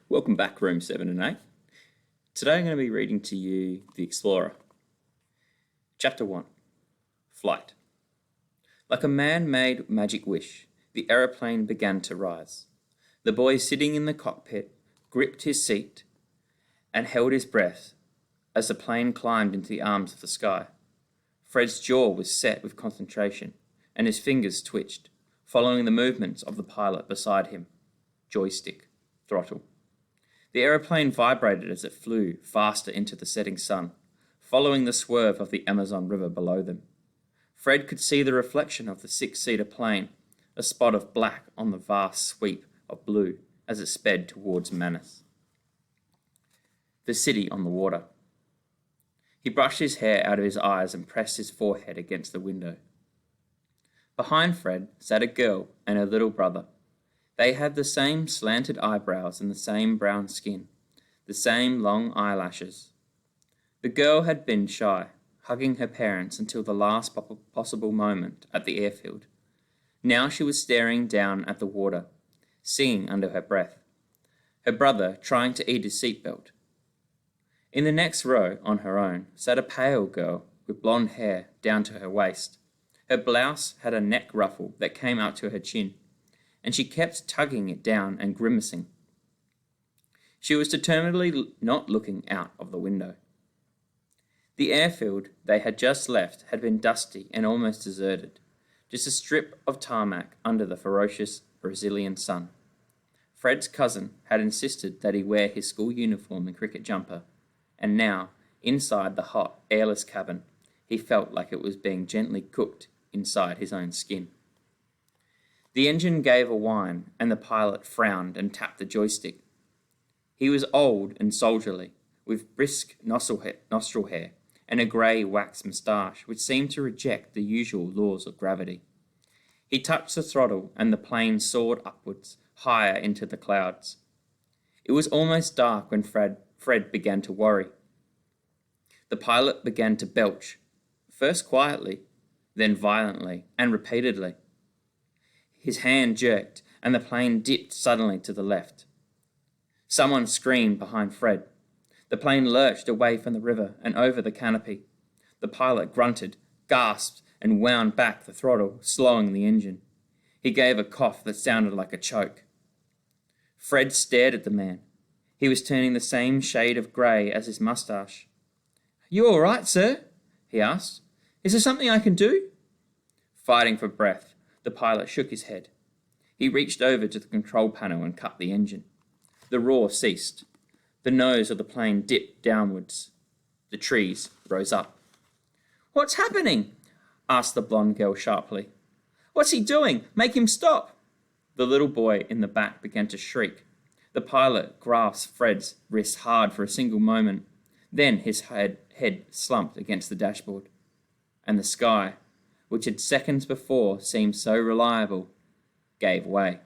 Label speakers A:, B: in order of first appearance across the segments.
A: Welcome back, Room 7 and 8. Today I'm going to be reading to you The Explorer. Chapter 1. Flight. Like a man-made magic wish, the aeroplane began to rise. The boy sitting in the cockpit gripped his seat and held his breath as the plane climbed into the arms of the sky. Fred's jaw was set with concentration, and his fingers twitched, following the movements of the pilot beside him. Joystick, throttle. The aeroplane vibrated as it flew faster into the setting sun, following the swerve of the Amazon River below them. Fred could see the reflection of the six-seater plane, a spot of black on the vast sweep of blue as it sped towards Manus. The city on the water. He brushed his hair out of his eyes and pressed his forehead against the window. Behind Fred sat a girl and her little brother. They had the same slanted eyebrows and the same brown skin, the same long eyelashes. The girl had been shy, hugging her parents until the last possible moment at the airfield. Now she was staring down at the water, singing under her breath, her brother trying to eat his seatbelt. In the next row, on her own, sat a pale girl with blonde hair down to her waist. Her blouse had a neck ruffle that came out to her chin, and she kept tugging it down and grimacing. She was determinedly not looking out of the window. The airfield they had just left had been dusty and almost deserted, just a strip of tarmac under the ferocious Brazilian sun. Fred's cousin had insisted that he wear his school uniform and cricket jumper, and now, inside the hot, airless cabin, he felt like it was being gently cooked inside his own skin. The engine gave a whine, and the pilot frowned and tapped the joystick. He was old and soldierly, with brisk nostril hair and a grey wax moustache which seemed to reject the usual laws of gravity. He touched the throttle, and the plane soared upwards, higher into the clouds. It was almost dark when Fred began to worry. The pilot began to belch, first quietly, then violently and repeatedly. His hand jerked, and the plane dipped suddenly to the left. Someone screamed behind Fred. The plane lurched away from the river and over the canopy. The pilot grunted, gasped, and wound back the throttle, slowing the engine. He gave a cough that sounded like a choke. Fred stared at the man. He was turning the same shade of grey as his moustache. "You all right, sir?" he asked. "Is there something I can do?" Fighting for breath, the pilot shook his head. He reached over to the control panel and cut the engine. The roar ceased. The nose of the plane dipped downwards. The trees rose up. "What's happening?" asked the blonde girl sharply. "What's he doing? Make him stop!" The little boy in the back began to shriek. The pilot grasped Fred's wrist hard for a single moment. Then his head slumped against the dashboard, and the sky, which had seconds before seemed so reliable, gave way.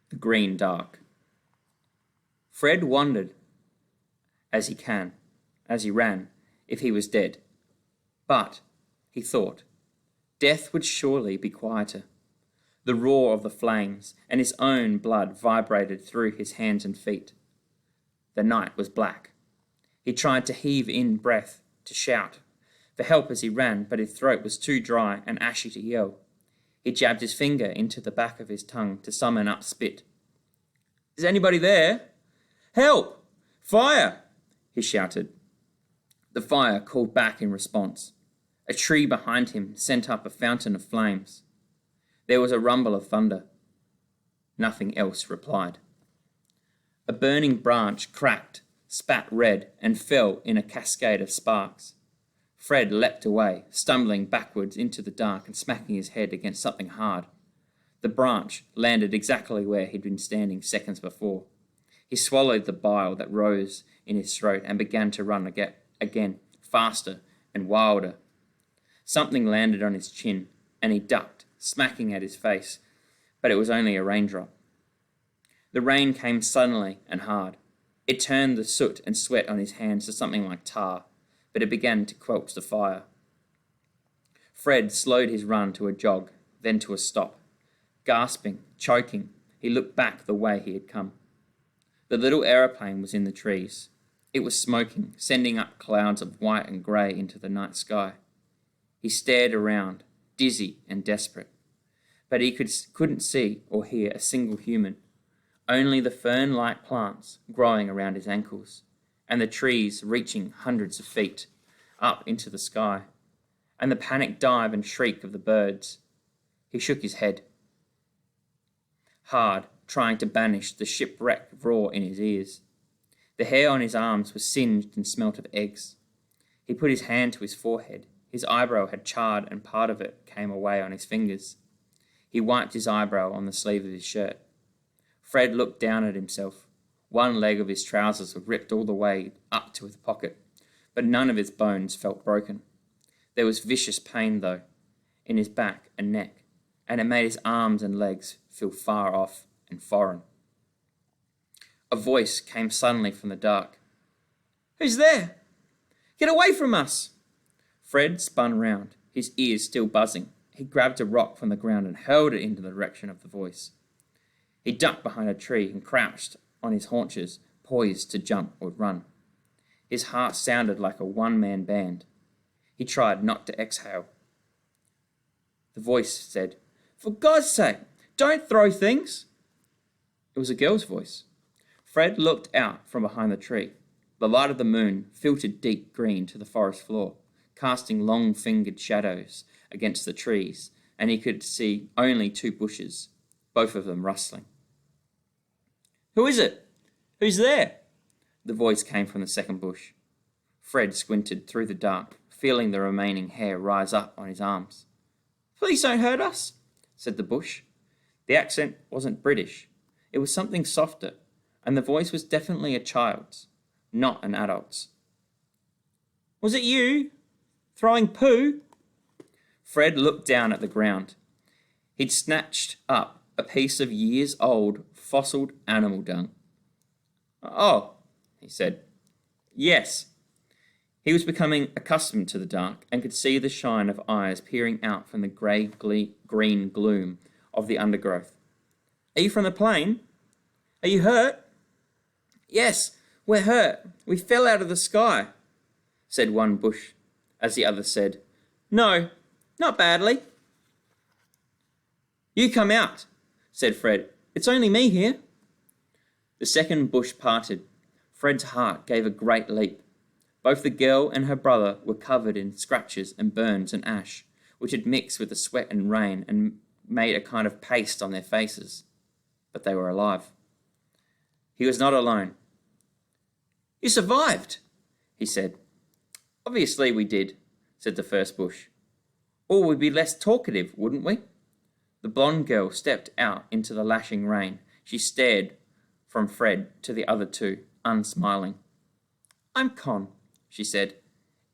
A: The green dark. Fred wondered, as he ran, if he was dead. But, he thought, death would surely be quieter. The roar of the flames and his own blood vibrated through his hands and feet. The night was black. He tried to heave in breath, to shout for help as he ran, but his throat was too dry and ashy to yell. He jabbed his finger into the back of his tongue to summon up spit. "Is anybody there? Help! Fire!" he shouted. The fire called back in response. A tree behind him sent up a fountain of flames. There was a rumble of thunder. Nothing else replied. A burning branch cracked, spat red, and fell in a cascade of sparks. Fred leapt away, stumbling backwards into the dark and smacking his head against something hard. The branch landed exactly where he'd been standing seconds before. He swallowed the bile that rose in his throat and began to run again, faster and wilder. Something landed on his chin, and he ducked, smacking at his face, but it was only a raindrop. The rain came suddenly and hard. It turned the soot and sweat on his hands to something like tar, but it began to quench the fire. Fred slowed his run to a jog, then to a stop. Gasping, choking, he looked back the way he had come. The little aeroplane was in the trees. It was smoking, sending up clouds of white and grey into the night sky. He stared around, dizzy and desperate. But he couldn't see or hear a single human, only the fern-like plants growing around his ankles, and the trees reaching hundreds of feet up into the sky, and the panicked dive and shriek of the birds. He shook his head, hard, trying to banish the shipwreck roar in his ears. The hair on his arms was singed and smelt of eggs. He put his hand to his forehead. His eyebrow had charred and part of it came away on his fingers. He wiped his eyebrow on the sleeve of his shirt. Fred looked down at himself. One leg of his trousers was ripped all the way up to his pocket, but none of his bones felt broken. There was vicious pain, though, in his back and neck, and it made his arms and legs feel far off and foreign. A voice came suddenly from the dark. "Who's there? Get away from us!" Fred spun round, his ears still buzzing. He grabbed a rock from the ground and hurled it in the direction of the voice. He ducked behind a tree and crouched on his haunches, poised to jump or run. His heart sounded like a one-man band. He tried not to exhale. The voice said, "For God's sake, don't throw things!" It was a girl's voice. Fred looked out from behind the tree. The light of the moon filtered deep green to the forest floor, casting long-fingered shadows against the trees, and he could see only two bushes, both of them rustling. "Who is it? Who's there?" The voice came from the second bush. Fred squinted through the dark, feeling the remaining hair rise up on his arms. "Please don't hurt us," said the bush. The accent wasn't British. It was something softer, and the voice was definitely a child's, not an adult's. "Was it you? Throwing poo?" Fred looked down at the ground. He'd snatched up a piece of years-old fossiled animal dung. "Oh," he said. "Yes." He was becoming accustomed to the dark and could see the shine of eyes peering out from the grey-green gloom of the undergrowth. "Are you from the plane? Are you hurt?" "Yes, we're hurt. We fell out of the sky," said one bush, as the other said, "No, not badly." "You come out," said Fred. "It's only me here." The second bush parted. Fred's heart gave a great leap. Both the girl and her brother were covered in scratches and burns and ash, which had mixed with the sweat and rain and made a kind of paste on their faces. But they were alive. He was not alone. "You survived," he said. "Obviously we did," said the first bush. "Or we'd be less talkative, wouldn't we?" The blonde girl stepped out into the lashing rain. She stared from Fred to the other two, unsmiling. "I'm Con," she said.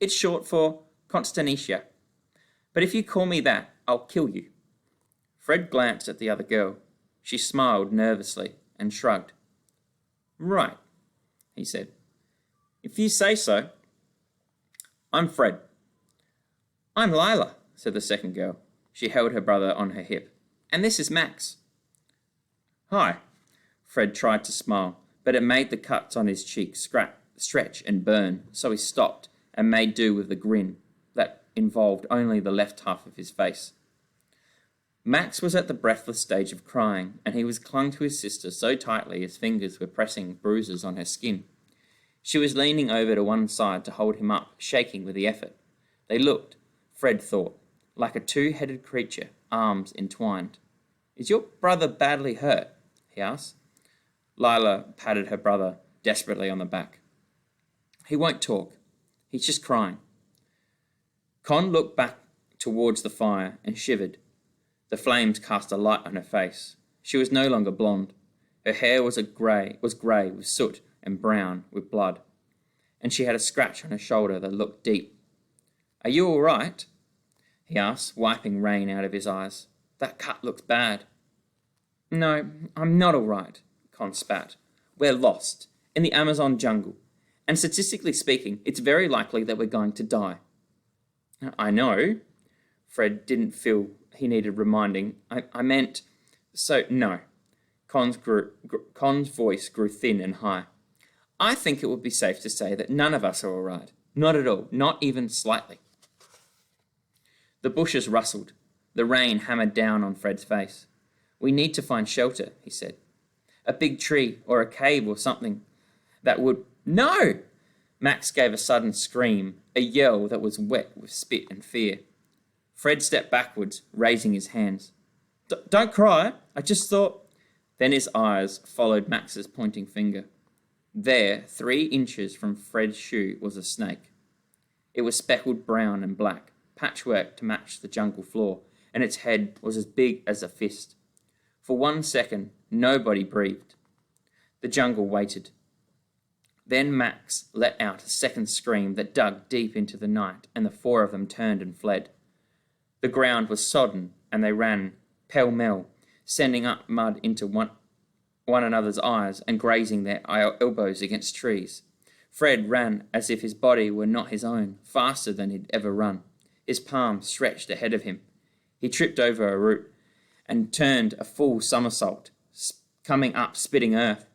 A: "It's short for Constantia. But if you call me that, I'll kill you." Fred glanced at the other girl. She smiled nervously and shrugged. "Right," he said. "If you say so." "I'm Fred." "I'm Lila," said the second girl. She held her brother on her hip. "And this is Max." "Hi." Fred tried to smile, but it made the cuts on his cheeks stretch and burn, so he stopped and made do with the grin that involved only the left half of his face. Max was at the breathless stage of crying, and he was clung to his sister so tightly his fingers were pressing bruises on her skin. She was leaning over to one side to hold him up, shaking with the effort. They looked, Fred thought, like a two-headed creature, arms entwined. "Is your brother badly hurt?" he asked. Lila patted her brother desperately on the back. "He won't talk. He's just crying." Con looked back towards the fire and shivered. The flames cast a light on her face. She was no longer blonde. Her hair was grey with soot and brown with blood, and she had a scratch on her shoulder that looked deep. "Are you all right?" he asked, wiping rain out of his eyes. "That cut looks bad." "No, I'm not all right," Con spat. "We're lost, in the Amazon jungle, and statistically speaking, it's very likely that we're going to die." "I know." Fred didn't feel he needed reminding. I meant, So, no. Con's voice grew thin and high. I think it would be safe to say that none of us are all right. Not at all. Not even slightly. The bushes rustled. The rain hammered down on Fred's face. We need to find shelter, he said. A big tree or a cave or something that would... No! Max gave a sudden scream, a yell that was wet with spit and fear. Fred stepped backwards, raising his hands. Don't cry. I just thought... Then his eyes followed Max's pointing finger. There, 3 inches from Fred's shoe, was a snake. It was speckled brown and black, patchwork to match the jungle floor, and its head was as big as a fist. For 1 second, nobody breathed. The jungle waited. Then Max let out a second scream that dug deep into the night, and the 4 of them turned and fled. The ground was sodden, and they ran pell-mell, sending up mud into one another's eyes and grazing their elbows against trees. Fred ran as if his body were not his own, faster than he'd ever run. His palms stretched ahead of him. He tripped over a root and turned a full somersault, coming up spitting earth.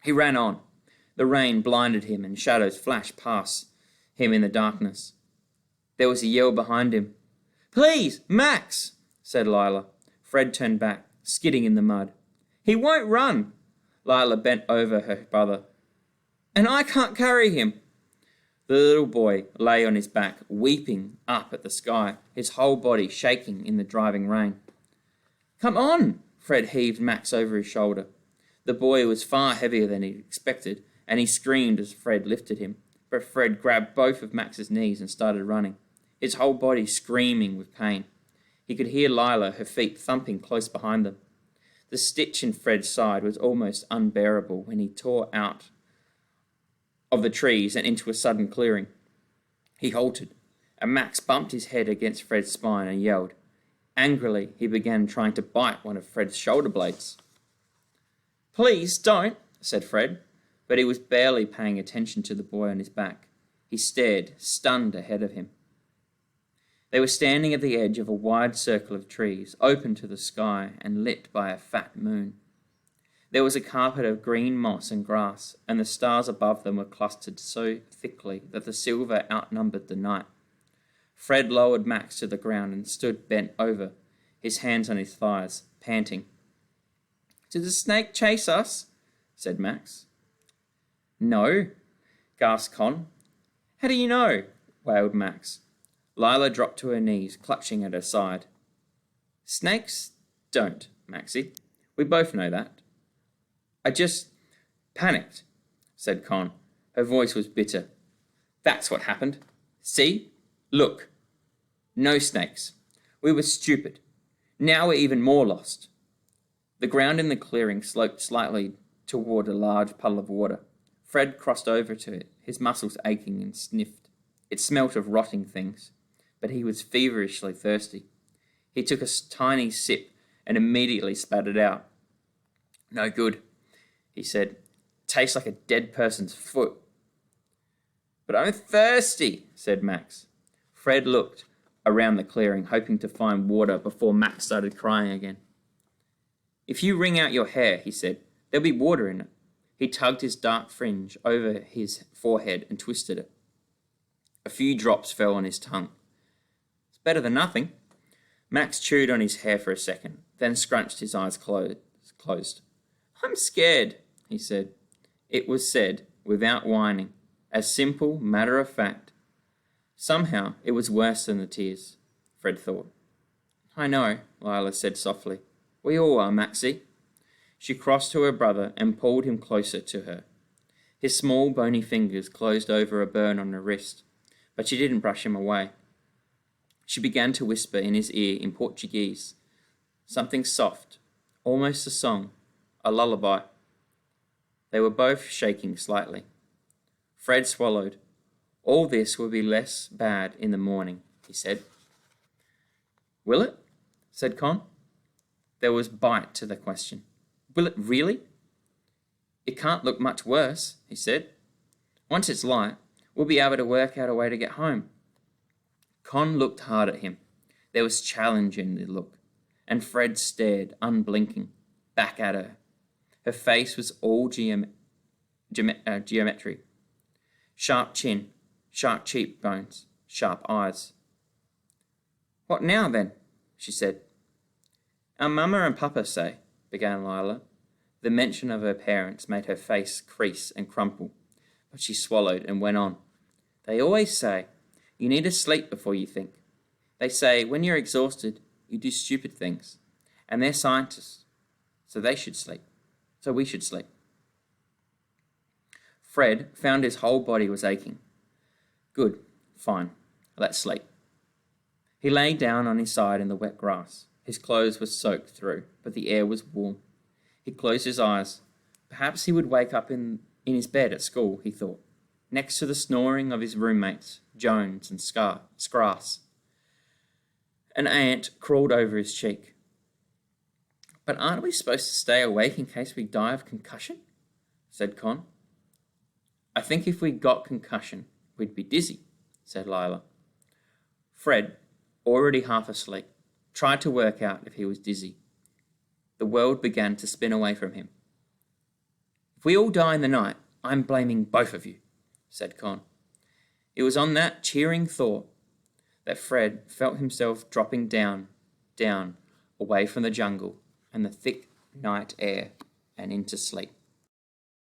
A: He ran on. The rain blinded him and shadows flashed past him in the darkness. There was a yell behind him. "Please, Max," said Lila. Fred turned back, skidding in the mud. "He won't run." Lila bent over her brother. "And I can't carry him." The little boy lay on his back, weeping up at the sky, his whole body shaking in the driving rain. "Come on!" Fred heaved Max over his shoulder. The boy was far heavier than he'd expected, and he screamed as Fred lifted him. But Fred grabbed both of Max's knees and started running, his whole body screaming with pain. He could hear Lila, her feet thumping close behind them. The stitch in Fred's side was almost unbearable when he tore out of the trees and into a sudden clearing. He halted, and Max bumped his head against Fred's spine and yelled. Angrily, he began trying to bite one of Fred's shoulder blades. "Please don't," said Fred, but he was barely paying attention to the boy on his back. He stared, stunned, ahead of him. They were standing at the edge of a wide circle of trees, open to the sky and lit by a fat moon. There was a carpet of green moss and grass, and the stars above them were clustered so thickly that the silver outnumbered the night. Fred lowered Max to the ground and stood bent over, his hands on his thighs, panting. "Did the snake chase us?" said Max. "No," gasped Con. "How do you know?" wailed Max. Lila dropped to her knees, clutching at her side. "Snakes don't, Maxie. We both know that." "I just panicked," said Con. Her voice was bitter. "That's what happened. See? Look. No snakes. We were stupid. Now we're even more lost." The ground in the clearing sloped slightly toward a large puddle of water. Fred crossed over to it, his muscles aching, and sniffed. It smelt of rotting things, but he was feverishly thirsty. He took a tiny sip and immediately spat it out. "No good," he said. "Tastes like a dead person's foot." "But I'm thirsty," said Max. Fred looked around the clearing, hoping to find water before Max started crying again. "If you wring out your hair," he said, "there'll be water in it." He tugged his dark fringe over his forehead and twisted it. A few drops fell on his tongue. "It's better than nothing." Max chewed on his hair for a second, then scrunched his eyes closed. "I'm scared," he said. It was said without whining, as simple, matter of fact. Somehow it was worse than the tears, Fred thought. "I know," Lila said softly. "We all are, Maxie." She crossed to her brother and pulled him closer to her. His small, bony fingers closed over a burn on her wrist, but she didn't brush him away. She began to whisper in his ear in Portuguese, something soft, almost a song, a lullaby. They were both shaking slightly. Fred swallowed. "All this will be less bad in the morning," he said. "Will it?" said Con. There was bite to the question. "Will it really?" "It can't look much worse," he said. "Once it's light, we'll be able to work out a way to get home." Con looked hard at him. There was challenge in the look. and Fred stared, unblinking, back at her. Her face was all geometry. Sharp chin, sharp cheekbones, sharp eyes. "What now, then?" she said. "Our mamma and papa say," began Lila. The mention of her parents made her face crease and crumple, but she swallowed and went on. "They always say, you need to sleep before you think. They say when you're exhausted, you do stupid things. And they're scientists, so they should sleep. So we should sleep." Fred found his whole body was aching. "Good, fine, let's sleep." He lay down on his side in the wet grass. His clothes were soaked through, but the air was warm. He closed his eyes. Perhaps he would wake up in his bed at school, he thought, next to the snoring of his roommates, Jones and Scrass. An ant crawled over his cheek. "But aren't we supposed to stay awake in case we die of concussion?" said Con. "I think if we got concussion, we'd be dizzy," said Lila. Fred, already half asleep, tried to work out if he was dizzy. The world began to spin away from him. "If we all die in the night, I'm blaming both of you," said Con. It was on that cheering thought that Fred felt himself dropping down, away from the jungle and the thick night air and into sleep.